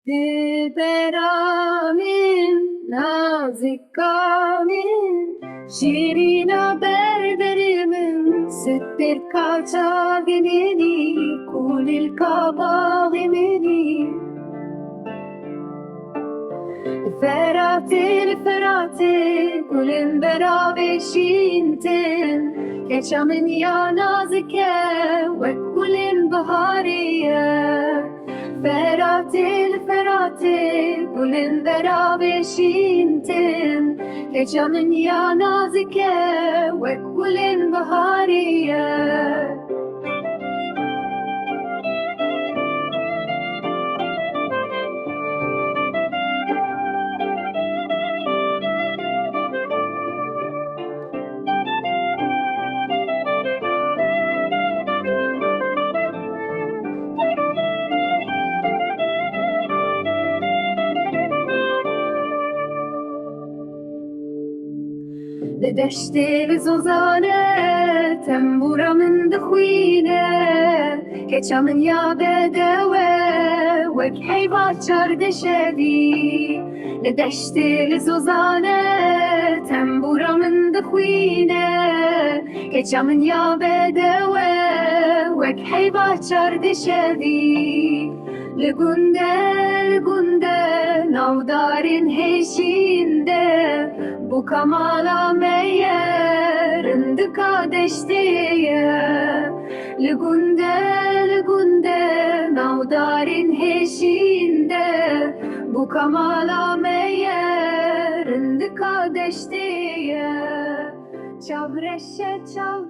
Dilberamin, nazik kamin, şirina berberimin, süttür kalça gemini, kulil kaba gemini. Ferati, kulin beraber şintin, geçamin ya nazike, ve kulin bahariye. Ferati, kulin beraber şintin, geçamin ya nazike, ve kulin bahariye. لدشتي بزوزانة تنبورة من دخوينة كيتشا من يا بدوى وكحي باتشار دشدي لدشتي بزوزانة تنبورة من دخوينة كيتشا من يا بدوى وكحي باتشار دشدي لگونده نودارین هشینده bu kamala meyerinde kardeştiye Lugunde navdarin heşinde bu kamala meyerinde kardeştiye Çavreşe çav